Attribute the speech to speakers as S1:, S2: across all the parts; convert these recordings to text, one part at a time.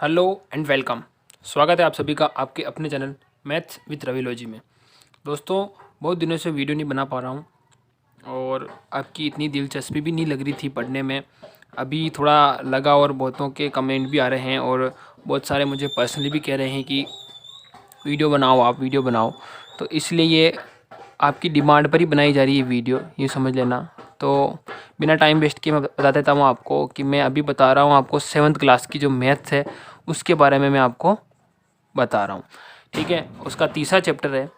S1: Hello and welcome. स्वागत है आप सभी का आपके अपने चैनल मैथ्स विद रविलॉजी में। दोस्तों, बहुत दिनों से वीडियो नहीं बना पा रहा हूँ और आपकी इतनी दिलचस्पी भी नहीं लग रही थी पढ़ने में। अभी थोड़ा लगा और बहुतों के कमेंट भी आ रहे हैं और बहुत सारे मुझे पर्सनली भी कह रहे हैं कि वीडियो बनाओ, आप वीडियो बनाओ। तो इसलिए ये आपकी डिमांड पर ही बनाई जा रही है वीडियो, ये समझ लेना। तो बिना टाइम वेस्ट किए मैं बता देता हूँ आपको कि मैं अभी बता रहा हूँ आपको 7th क्लास की जो मैथ्स है उसके बारे में मैं आपको बता रहा हूँ। ठीक है, उसका तीसरा चैप्टर है।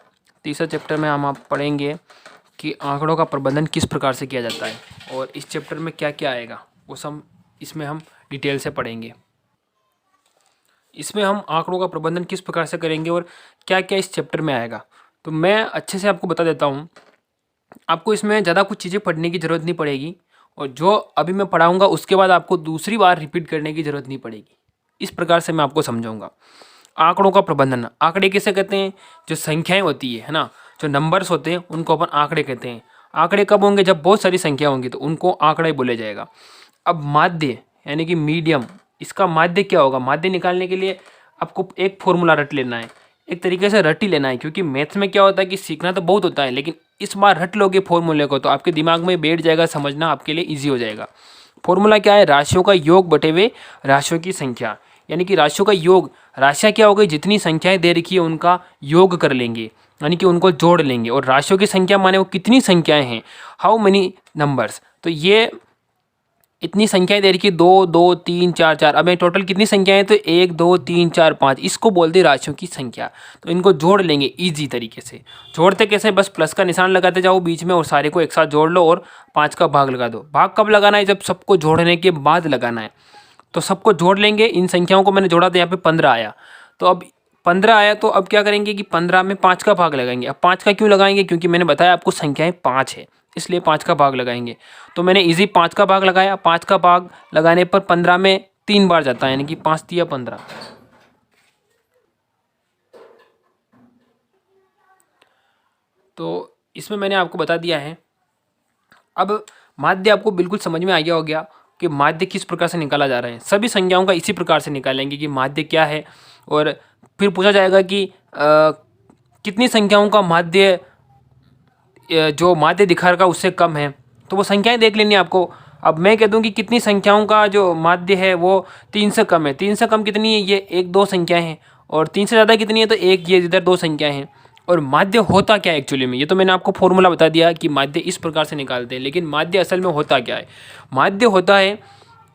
S1: तीसरा चैप्टर में हम आप पढ़ेंगे कि आंकड़ों का प्रबंधन किस प्रकार से किया जाता है और इस चैप्टर में क्या क्या आएगा वो सब इसमें हम डिटेल से पढ़ेंगे। इसमें हम आंकड़ों का प्रबंधन किस प्रकार से करेंगे और क्या क्या इस चैप्टर में आएगा, तो मैं अच्छे से आपको बता देता हूँ। आपको इसमें ज़्यादा कुछ चीज़ें पढ़ने की ज़रूरत नहीं पड़ेगी और जो अभी मैं पढ़ाऊँगा उसके बाद आपको दूसरी बार रिपीट करने की ज़रूरत नहीं पड़ेगी। इस प्रकार से मैं आपको समझाऊँगा। आंकड़ों का प्रबंधन, आंकड़े किसे कहते हैं? जो संख्याएं होती है ना, जो नंबर्स होते हैं उनको अपन आंकड़े कहते हैं। आंकड़े कब होंगे? जब बहुत सारी संख्या होंगी तो उनको आंकड़ा ही बोला जाएगा। अब माध्य यानी कि मीडियम, इसका माध्य क्या होगा? माध्य निकालने के लिए आपको एक फॉर्मूला रट लेना है, एक तरीके से रट ही लेना है, क्योंकि मैथ्स में क्या होता है कि सीखना तो बहुत होता है, लेकिन इस बार रट लोगे फॉर्मूले को तो आपके दिमाग में बैठ जाएगा, समझना आपके लिए ईजी हो जाएगा। फॉर्मूला क्या है? राशियों का योग बटे हुए राशियों की संख्या, यानी कि राशियों का योग, राशियाँ क्या हो गई? जितनी संख्याएं दे रखी है उनका योग कर लेंगे, यानी कि उनको जोड़ लेंगे। और राशियों की संख्या माने वो कितनी संख्याएं हैं, हाउ मेनी नंबर्स। तो ये इतनी संख्याएं दे रखी है, 2 2 3 4 4। अब टोटल कितनी संख्याएं हैं? तो 1 2 3 4 5, इसको बोलते हैं राशियों की संख्या। तो इनको जोड़ लेंगे इजी तरीके से। जोड़ते कैसे? बस प्लस का निशान लगाते जाओ बीच में और सारे को एक साथ जोड़ लो और 5 का भाग लगा दो। भाग कब लगाना है? जब सबको जोड़ने के बाद लगाना है। तो सबको जोड़ लेंगे। इन संख्याओं को मैंने जोड़ा तो यहाँ पे 15 आया। तो अब 15 आया तो अब क्या करेंगे कि 15 में 5 का भाग लगाएंगे। अब 5 का क्यों लगाएंगे? क्योंकि मैंने बताया आपको संख्याएं 5 है, इसलिए 5 का भाग लगाएंगे। तो मैंने इजी 5 का भाग लगाया। 5 का भाग लगाने पर 15 में 3 बार जाता है, यानी कि 5 तिया 15। तो इसमें मैंने आपको बता दिया है। अब माध्य आपको बिल्कुल समझ में आ गया हो गया कि माध्य किस प्रकार से निकाला जा रहा है। सभी संख्याओं का इसी प्रकार से निकालेंगे कि माध्य क्या है। और फिर पूछा जाएगा कि कितनी संख्याओं का माध्य जो माध्य दिखा रखा उससे कम है, तो वो संख्याएं देख लेनी है आपको। अब मैं कह दूं कि कितनी संख्याओं का जो माध्य है वो 3 से कम है। 3 से कम कितनी है? ये 1 2 संख्याएं हैं। और 3 से ज़्यादा कितनी है? तो एक, ये इधर 2 संख्याएं हैं। और माध्य होता क्या है एक्चुअली में? ये तो मैंने आपको फॉर्मूला बता दिया कि माध्य इस प्रकार से निकालते हैं, लेकिन माध्य असल में होता क्या है? माध्य होता है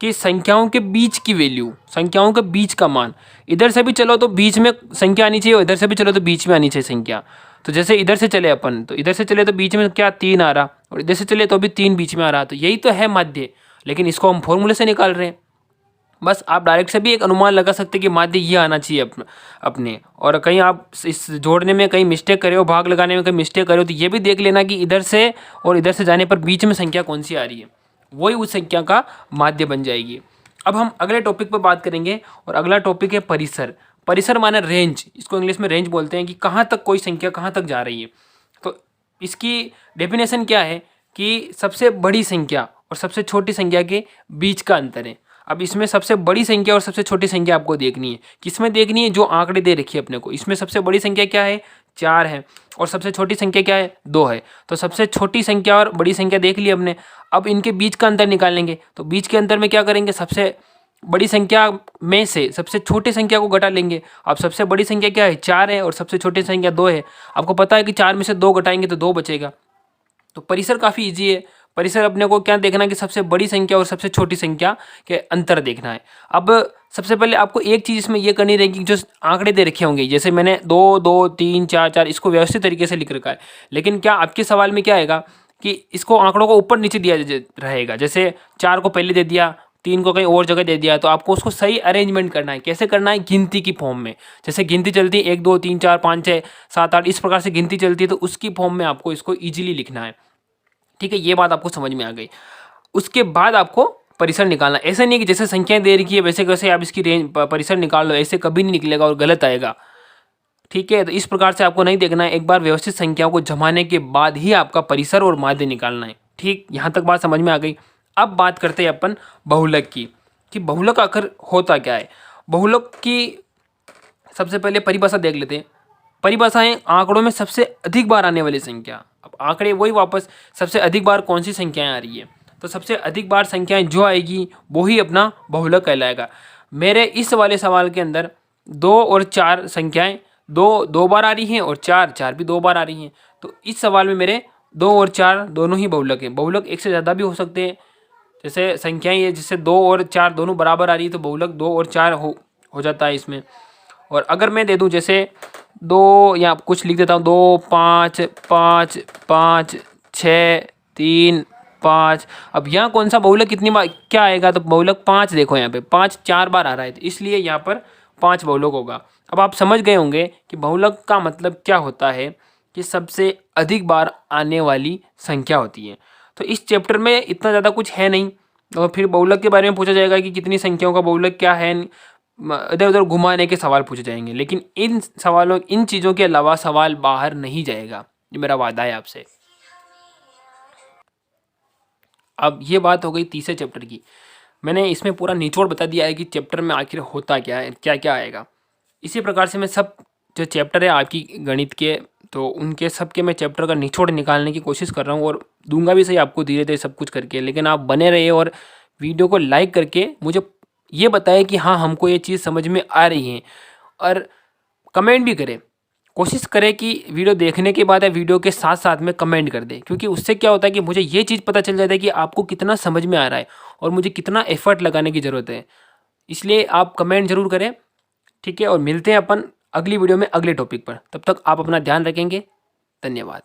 S1: कि संख्याओं के बीच की वैल्यू, संख्याओं के बीच का मान। इधर से भी चलो तो बीच में संख्या आनी चाहिए और इधर से भी चलो तो बीच में आनी चाहिए संख्या। तो जैसे इधर से चले अपन, तो इधर से चले तो बीच में क्या 3 आ रहा, और इधर से चले तो भी 3 बीच में आ रहा। तो यही तो है माध्य, लेकिन इसको हम फॉर्मूले से निकाल रहे हैं। बस आप डायरेक्ट से भी एक अनुमान लगा सकते हैं कि माध्य ये आना चाहिए अपने। और कहीं आप इस जोड़ने में कहीं मिस्टेक करे हो, भाग लगाने में कहीं मिस्टेक करे हो, तो ये भी देख लेना कि इधर से और इधर से जाने पर बीच में संख्या कौन सी आ रही है, वही उस संख्या का माध्य बन जाएगी। अब हम अगले टॉपिक पर बात करेंगे और अगला टॉपिक है परिसर। परिसर माने रेंज, इसको इंग्लिश में रेंज बोलते हैं कि कहाँ तक कोई संख्या कहाँ तक जा रही है। तो इसकी डेफिनेशन क्या है कि सबसे बड़ी संख्या और सबसे छोटी संख्या के बीच का अंतर है। अब इसमें सबसे बड़ी संख्या और सबसे छोटी संख्या आपको देखनी है। किसमें देखनी है? जो आंकड़े दे रखी है अपने को। इसमें सबसे बड़ी संख्या क्या है? 4 है। और सबसे छोटी संख्या क्या है? 2 है। तो सबसे छोटी संख्या और बड़ी संख्या देख ली हमने। अब इनके बीच का अंतर निकालेंगे। तो बीच के अंतर में क्या करेंगे? सबसे बड़ी संख्या में से सबसे छोटी संख्या को घटा लेंगे। अब सबसे बड़ी संख्या क्या है? 4 है और सबसे छोटी संख्या 2 है। आपको पता है कि 4 में से 2 घटाएंगे तो 2 बचेगा। तो परिसर काफ़ी ईजी है। परिसर अपने को क्या देखना है कि सबसे बड़ी संख्या और सबसे छोटी संख्या के अंतर देखना है। अब सबसे पहले आपको एक चीज़ इसमें यह करनी रहेगी, जो आंकड़े दे रखे होंगे, जैसे मैंने 2 2 3 4 4 इसको व्यवस्थित तरीके से लिख रखा है। लेकिन क्या आपके सवाल में क्या आएगा कि इसको आंकड़ों को ऊपर नीचे दिया रहेगा। जैसे 4 को पहले दे दिया, 3 को कहीं और जगह दे दिया, तो आपको उसको सही अरेंजमेंट करना है। कैसे करना है? गिनती की फॉर्म में। जैसे गिनती चलती है 1 2 3 4 5 6 7 8, इस प्रकार से गिनती चलती है, तो उसकी फॉर्म में आपको इसको ईजिली लिखना है। ठीक है, ये बात आपको समझ में आ गई। उसके बाद आपको परिसर निकालना। ऐसा नहीं कि जैसे संख्याएं दे रखी है वैसे कैसे आप इसकी रेंज परिसर निकाल लो, ऐसे कभी नहीं निकलेगा और गलत आएगा। ठीक है, तो इस प्रकार से आपको नहीं देखना है। एक बार व्यवस्थित संख्याओं को जमाने के बाद ही आपका परिसर और माध्य निकालना है। ठीक, यहाँ तक बात समझ में आ गई। अब बात करते हैं अपन बहुलक की, कि बहुलक आखिर होता क्या है। बहुलक की सबसे पहले परिभाषा देख लेते हैं। परिभाषा है आंकड़ों में सबसे अधिक बार आने वाली संख्या। अब आंकड़े वही वापस सबसे अधिक बार कौन सी संख्याएं आ रही है, तो सबसे अधिक बार संख्याएं जो आएगी वो ही अपना बहुलक कहलाएगा। मेरे इस वाले सवाल के अंदर 2 और 4 संख्याएं दो बार आ रही हैं और 4 भी 2 बार आ रही हैं। तो इस सवाल में मेरे 2 और 4 दोनों ही बहुलक हैं। बहुलक एक से ज़्यादा भी हो सकते हैं, जैसे संख्याएं ये जिससे 2 और 4 दोनों बराबर आ रही है तो बहुलक 2 और 4 हो जाता है इसमें। और अगर मैं दे दूं जैसे 2 या कुछ लिख देता हूँ 2 5 5 5 6 3 5। अब यहाँ कौन सा बहुलक कितनी बार क्या आएगा, तो बहुलक 5। देखो यहाँ पे 5 4 बार आ रहा है, तो इसलिए यहाँ पर 5 बहुलक होगा। अब आप समझ गए होंगे कि बहुलक का मतलब क्या होता है, कि सबसे अधिक बार आने वाली संख्या होती है। तो इस चैप्टर में इतना ज़्यादा कुछ है नहीं, और फिर बहुलक के बारे में पूछा जाएगा कि कितनी संख्याओं का बहुलक क्या है, इधर उधर घुमाने के सवाल पूछे जाएंगे। लेकिन इन चीज़ों के अलावा सवाल बाहर नहीं जाएगा, ये मेरा वादा है आपसे। अब ये बात हो गई तीसरे चैप्टर की। मैंने इसमें पूरा निचोड़ बता दिया है कि चैप्टर में आखिर होता क्या है, क्या क्या आएगा। इसी प्रकार से मैं सब जो चैप्टर है आपकी गणित के, तो उनके सब के मैं चैप्टर का निचोड़ निकालने की कोशिश कर रहा हूँ, और दूंगा भी सही आपको धीरे धीरे सब कुछ करके। लेकिन आप बने रहिए और वीडियो को लाइक करके मुझे ये बताएं कि हाँ हमको ये चीज़ समझ में आ रही है, और कमेंट भी करें। कोशिश करें कि वीडियो देखने के बाद या वीडियो के साथ साथ में कमेंट कर दें, क्योंकि उससे क्या होता है कि मुझे ये चीज़ पता चल जाता है कि आपको कितना समझ में आ रहा है और मुझे कितना एफर्ट लगाने की ज़रूरत है। इसलिए आप कमेंट ज़रूर करें, ठीक है। और मिलते हैं अपन अगली वीडियो में अगले टॉपिक पर। तब तक आप अपना ध्यान रखेंगे। धन्यवाद।